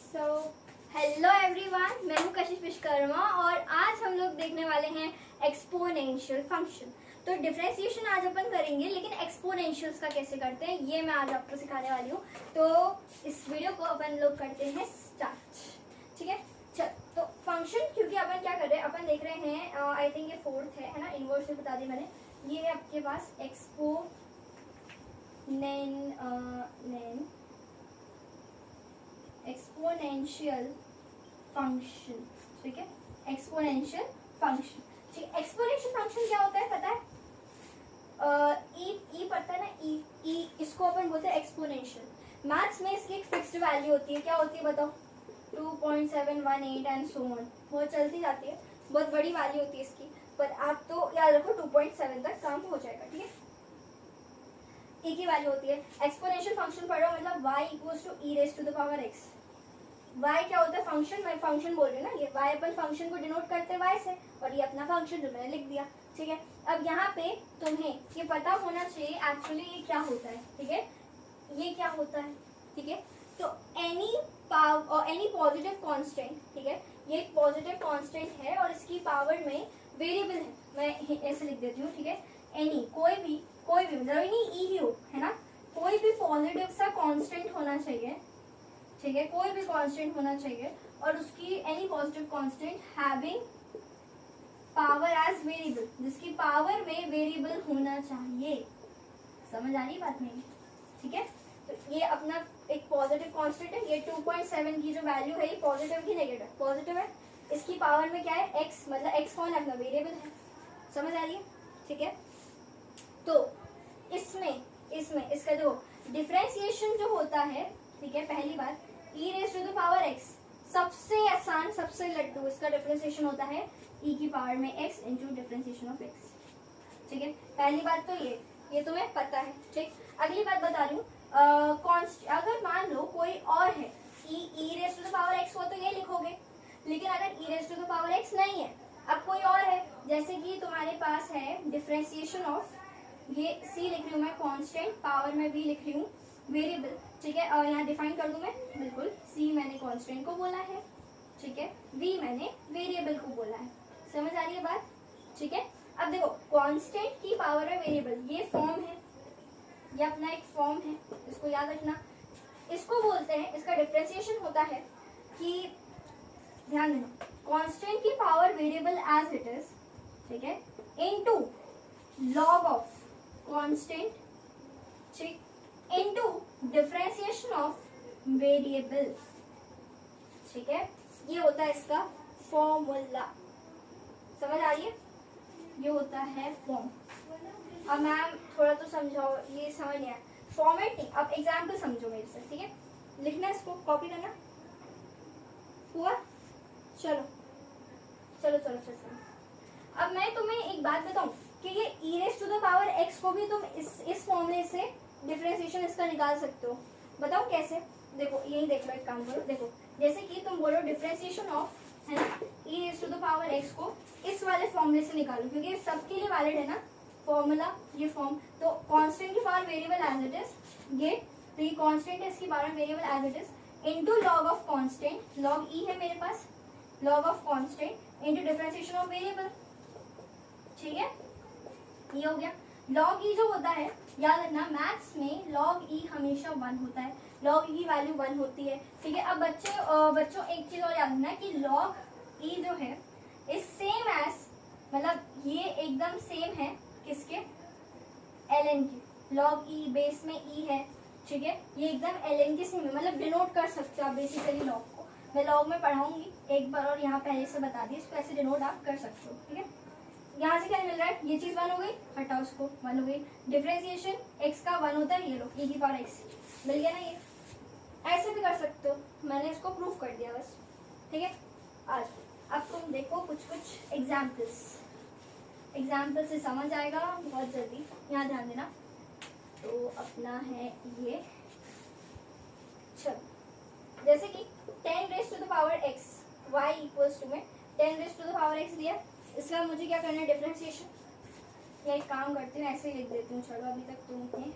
So hello everyone, मैं हूँ कशिश विश्वकर्मा और आज हम लोग देखने वाले हैं एक्सपोनेंशियल फंक्शन। तो डिफरेंशिएशन आज अपन करेंगे, लेकिन एक्सपोनेंशियल्स का कैसे करते हैं ये मैं आज आपको सिखाने वाली हूँ। तो इस वीडियो को अपन लोग करते हैं स्टार्ट। ठीक है, चल। तो फंक्शन, क्योंकि अपन क्या कर रहे हैं, अपन देख रहे हैं आई थिंक ये फोर्थ है ना, इनवर्स से बता दी मैंने। ये है आपके पास एक्सपोनेंशियल फंक्शन। ठीक है, एक्सपोनेंशियल फंक्शन। ठीक है, एक्सपोनेंशियल फंक्शन क्या होता है पता है? ई पढ़ता है ना, ई इसको अपन बोलते हैं एक्सपोनेंशियल। मैथ्स में इसकी एक फिक्स्ड वैल्यू होती है। क्या होती है बताओ? 2.718 एंड सो ऑन, बहुत चलती जाती है, बहुत बड़ी वैल्यू होती है इसकी। पर आप तो याद रखो 2.7 तक काम हो जाएगा। ठीक है, ए की वैल्यू होती है। एक्सपोनेंशियल फंक्शन पढ़ रहा हूँ मतलब y equals to e raise to the power x। y क्या होता है? फंक्शन। मैं फंक्शन बोल रही हूँ ना, ये y अपन फंक्शन को डिनोट करते हैं y से, और ये अपना फंक्शन जो मैंने लिख दिया। ठीक है, अब यहाँ पे तुम्हें ये पता होना चाहिए एक्चुअली ये क्या होता है। ठीक है, ये क्या होता है? ठीक है, तो एनी पॉजिटिव कांस्टेंट, ठीक है, ये एक पॉजिटिव कांस्टेंट है और इसकी पावर में वेरिएबल है। मैं ऐसे लिख देती हूँ। ठीक है, एनी कोई भी मतलब नहीं ई ही हो, है ना, कोई भी पॉजिटिव सा कांस्टेंट होना चाहिए। ठीक है, कोई भी कांस्टेंट होना चाहिए और उसकी any positive constant having power as variable, जिसकी पावर में वेरिएबल होना चाहिए। समझ आ रही बात नहीं? ठीक है, तो ये अपना एक पॉजिटिव कांस्टेंट है। ये 2.7 की जो वैल्यू है, ये पॉजिटिव की नेगेटिव? पॉजिटिव है। इसकी पावर में क्या है? x, मतलब x कौन है? अपना वेरिएबल है। समझ आ रही है? ठीक है, तो इसमें इसका जो डिफरेंशिएशन जो होता है, ठीक है, पहली बात e raise to the power x, सबसे आसान, सबसे लड्डू, इसका डिफरेंशिएशन होता है e की पावर में x into differentiation of x। ठीक है, पहली बात तो ये तुम्हें पता है। ठीक, अगली बात बता रही हूँ, अगर मान लो कोई और है, e raise to the power x हो तो ये लिखोगे, लेकिन अगर e raise to the power x नहीं है, अब कोई और है, जैसे कि तुम्हारे पास है डिफरेंशिएशन ऑफ, ये c लिख रही हूँ मैं कांस्टेंट, पावर में v लिख रही हूँ वेरिएबल। ठीक है, और यहाँ डिफाइन कर दूं मैं, बिल्कुल, c मैंने कांस्टेंट को बोला है, ठीक है, v मैंने वेरिएबल को बोला है। समझ आ रही है बात? ठीक है, अब देखो कांस्टेंट की पावर में वेरिएबल, ये फॉर्म है, ये अपना एक फॉर्म है, इसको याद रखना। इसको बोलते हैं, इसका डिफरेंशिएशन होता है कि, ध्यान देना, कांस्टेंट की power variable as it is, ठीक है, इनटू log ऑफ कांस्टेंट, ठीक, इनटू डिफरेंशिएशन ऑफ वेरिएबल। ठीक है, ये होता है इसका फॉर्मूला। समझ आ रही है? ये होता है फॉर्म। अब मैम थोड़ा तो समझाओ, ये समझ नहीं आया। फॉर्मेटिंग, अब एग्जाम्पल समझो मेरे से। ठीक है, लिखना, इसको कॉपी करना हुआ। चलो चलो चलो चलो चलो। अब मैं तुम्हें एक बात बताऊं कि ये e raise to the power x को भी तुम इस फॉर्मूले से डिफरेंशिएशन इसका निकाल सकते हो। बताओ कैसे? देखो, यही देख लो, एक काम करो, देखो, जैसे कि तुम बोलो डिफरेंशिएशन ऑफ, है ना, e raise to the power x को इस वाले फॉर्मूले से निकालो, क्योंकि सबके लिए वैलिड है ना फॉर्मूला, ये फॉर्म। तो कांस्टेंट की power variable as it is, ये तो ये कांस्टेंट है, इसकी power variable as it is, into log of constant, log e है मेरे पास, log of constant into differentiation of variable. ठीक है, ये हो गया। log e जो होता है, याद रखना, मैथ्स में log e हमेशा 1 होता है, log e की वैल्यू 1 होती है। ठीक है, अब बच्चों एक चीज और याद रखना कि log e जो है इज सेम एज, मतलब ये एकदम सेम है किसके? ln के। log e बेस में e है, ठीक है, ये एकदम ln के सेम है, मतलब डिनोट कर सकते हो आप बेसिकली log को। मैं log में पढ़ाऊंगी एक बार, और यहाँ पहले से बता दी, इसको ऐसे डिनोट आप कर सकते हो। ठीक है, यहाँ से क्या मिल रहा है? ये चीज 1 हो गई, हटाओ उसको, 1 हो गई। डिफरेंशिएशन x का 1 होता है, ये लो e की पावर x मिल गया ना। ये ऐसे भी कर सकते हो, मैंने इसको प्रूव कर दिया बस। ठीक है, आज अब तुम देखो कुछ एग्जाम्पल से समझ आएगा बहुत जल्दी। यहाँ ध्यान देना, तो अपना है ये, चलो, जैसे कि 10 raise to the power x, y equals to में 10 raise to the power x दिया, इसका मुझे क्या करना है? डिफरेंशिएशन। या एक काम करती हूँ, ऐसे ही लिख देती हूँ, चलो अभी तक तुम थे।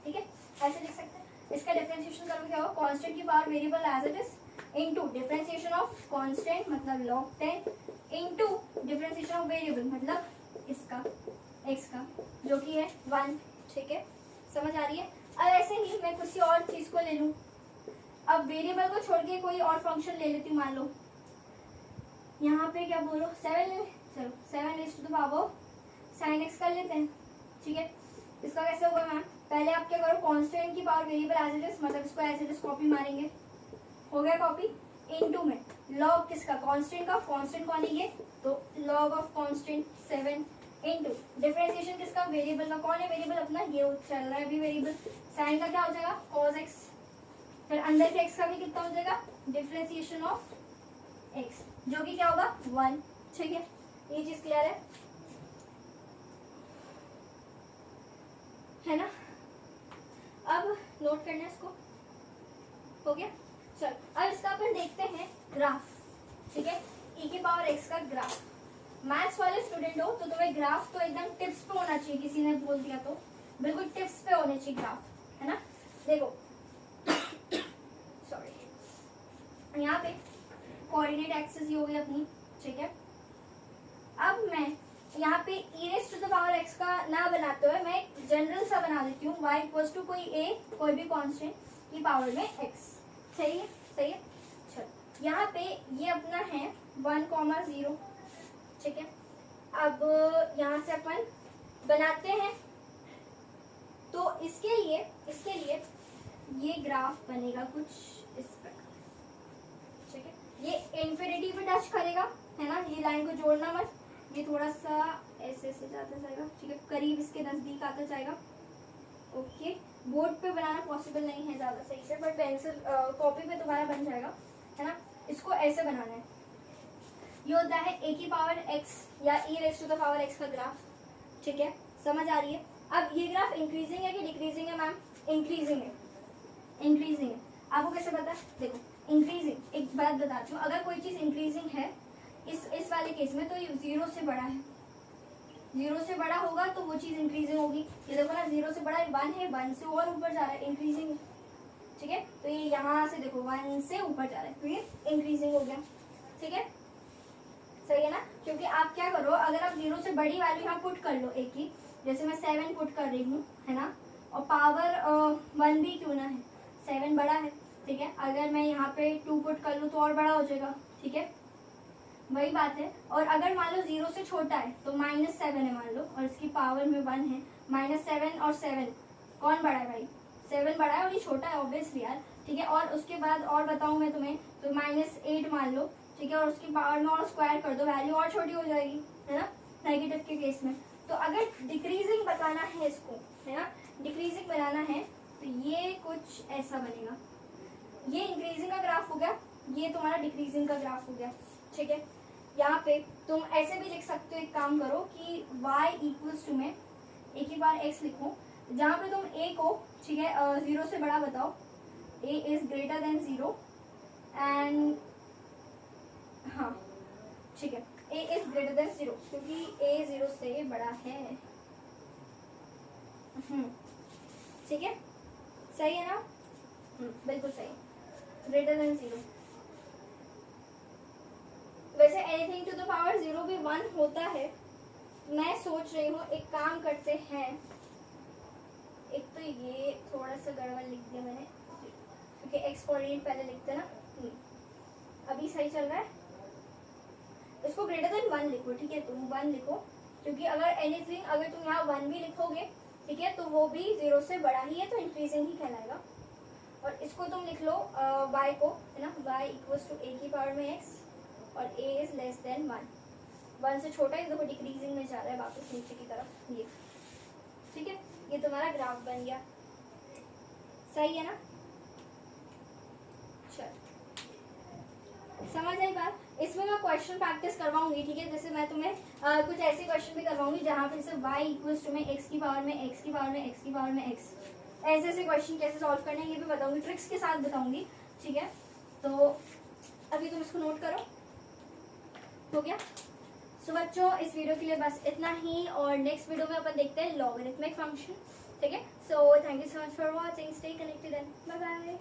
ठीक है, ऐसे लिख सकते हैं। इसका डिफरेंशिएशन करोगे क्या होगा? कांस्टेंट की power variable as it is into differentiation of constant मतलब log 10 into differentiation of variable मतलब इसका x का जो कि है 1। ठीक है, समझ आ रही है। अब ऐसे ही मैं किसी और चीज को ले लूं, अब वेरिएबल को छोड़ के कोई और फंक्शन ले लेती हूँ। मान लो यहाँ पे क्या बोलो 7 ले, चलो 7 raise to the power sin x कर लेते हैं। ठीक है, इसका कैसे होगा मैम, पहले आप क्या करो कांस्टेंट की power variable as it is, मतलब इसको एज इट इज कॉपी मारेंगे, हो गया कॉपी। इनटू में लॉग किसका, कांस्टेंट का, कांस्टेंट कौन है ये, तो log of constant 7 into differentiation किसका, वेरिएबल का। कौन है वेरिएबल अपना, ये चल रहा है अभी वेरिएबल। साइन का क्या हो जाएगा cos x, फिर अंदर के x का भी कितना हो जाएगा डिफरेंशिएशन ऑफ x जो कि क्या होगा 1। ठीक है, ये चीज क्लियर है ना। अब नोट करना इसको, हो गया। चल अब इसका अपन देखते हैं ग्राफ। ठीक है, e की पावर x का ग्राफ। मैथ्स वाले स्टूडेंट हो तो तुम्हें ग्राफ तो एकदम टिप्स पे होना चाहिए, किसी ने बोल दिया तो बिल्कुल टिप्स पे होने चाहिए ग्राफ, है ना। देखो सॉरी, यहाँ पे कोऑर्डिनेट एक्सिस ही हो गई अपनी। ठीक है, अब मैं यहाँ पे e raise to the power x का ना बनाते हुए मैं एक जनरल सा बना देती हूँ, y इक्वल्स टू कोई a कोई भी कांस्टेंट की पावर में x। सही है, सही है। चलो यहाँ पे ये अपना है 1,0। ठीक है, अब यहाँ से अपन बनाते हैं, तो इसके लिए ये ग्राफ बनेगा कुछ इस प्रकार। ठीक है, ये इंफिनिटी पे टच करेगा, है ना। ये लाइन को जोड़ना मत, ये थोड़ा सा ऐसे ऐसे जाता जाएगा। ठीक है, करीब इसके नजदीक आता जाएगा। ओके, बोर्ड पे बनाना पॉसिबल नहीं है ज़्यादा सही से, बट पेंसिल कॉपी पे तुम्हारा बन जाएगा, है ना। इसको ऐसे बनाना है, ये होता है a की पावर x या e raise to the power x का ग्राफ। ठीक है, समझ आ रही है। अब ये ग्राफ इंक्रीजिंग है कि डिक्रीजिंग है मैम, इंक्रीजिंग है, इंक्रीजिंग है। आपको कैसे पता, देखो इंक्रीजिंग, एक बात बताती हूँ, अगर कोई चीज़ इंक्रीजिंग है इस वाले केस में तो ये 0 से बड़ा है, 0 से बड़ा होगा तो वो चीज़ इंक्रीजिंग होगी। ये देखो ना 0 से बड़ा 1 है, 1 से और ऊपर जा रहा है, इंक्रीजिंग है। ठीक है, तो ये यहाँ से देखो 1 से ऊपर जा रहा है तो ये इंक्रीजिंग हो गया। ठीक है, सही है ना, क्योंकि आप क्या करो, अगर आप 0 से बड़ी वैल्यू यहाँ पुट कर लो एक की, जैसे मैं 7 पुट कर रही हूँ, है ना, और पावर 1 भी क्यों ना है, 7 बड़ा है। ठीक है, अगर मैं यहाँ पे 2 पुट कर लूँ तो और बड़ा हो जाएगा। ठीक है, वही बात है। और अगर मान लो 0 से छोटा है तो -7 है मान लो, और इसकी पावर में 1 है, -7 और 7 कौन बड़ा है भाई, 7 बड़ा है और ये छोटा है ऑब्वियसली यार। ठीक है, और उसके बाद और बताऊँ मैं तुम्हें तो -8 मान लो। ठीक है, और उसकी पावर में और स्क्वायर कर दो, वैल्यू और छोटी हो जाएगी, है ना, नेगेटिव के केस में। तो अगर डिक्रीजिंग बताना है इसको, है ना, डिक्रीजिंग बनाना है तो ये कुछ ऐसा बनेगा। ये इंक्रीजिंग का ग्राफ हो गया, ये तुम्हारा डिक्रीजिंग का ग्राफ हो गया। ठीक है, यहाँ पे तुम ऐसे भी लिख सकते हो, एक काम करो कि y इक्वल्स टू में a की बार x लिखो, जहाँ पे तुम a को, ठीक है, 0 से बड़ा बताओ, a is greater than 0 and, हाँ ठीक है, a इज ग्रेटर देन 0 क्योंकि a 0 से बड़ा है। ठीक है, सही है ना, बिल्कुल सही, ग्रेटर देन 0। वैसे एनीथिंग टू द पावर 0 भी 1 होता है। मैं सोच रही हूँ एक काम करते हैं, एक तो ये थोड़ा सा गड़बड़ लिख दिया मैंने क्योंकि एक्स कोऑर्डिनेट पहले लिखते ना, अभी सही चल रहा है। इसको ग्रेटर देन 1 लिखो। ठीक है, तुम 1 लिखो क्योंकि अगर एनीथिंग, अगर तुम यहाँ 1 भी लिखोगे, ठीक है, तो वो भी 0 से बड़ा ही है तो इंक्रीजिंग ही कहलाएगा। और इसको तुम लिख लो y को, है ना, y इक्वल्स टू a की पावर में x और a इज लेस देन 1 से छोटा है, देखो डिक्रीजिंग में जा रहा है वापस नीचे की तरफ ये। ठीक है, ये तुम्हारा ग्राफ बन गया, सही है ना। चल समझ आई बात। इसमें मैं क्वेश्चन प्रैक्टिस करवाऊंगी। ठीक है, जैसे मैं तुम्हें कुछ ऐसे क्वेश्चन भी करवाऊंगी जहाँ पे जैसे y इक्वल्स टू में x की पावर में x की पावर में x की पावर में x, ऐसे ऐसे क्वेश्चन कैसे सॉल्व करने हैं ये भी बताऊंगी, ट्रिक्स के साथ बताऊंगी। ठीक है, तो अभी तुम इसको नोट करो, हो गया। सो बच्चों इस वीडियो के लिए बस इतना ही, और नेक्स्ट वीडियो में अपन देखते हैं लॉगरिथमिक फंक्शन। ठीक है, so thank you so much for watching, stay connected and bye bye.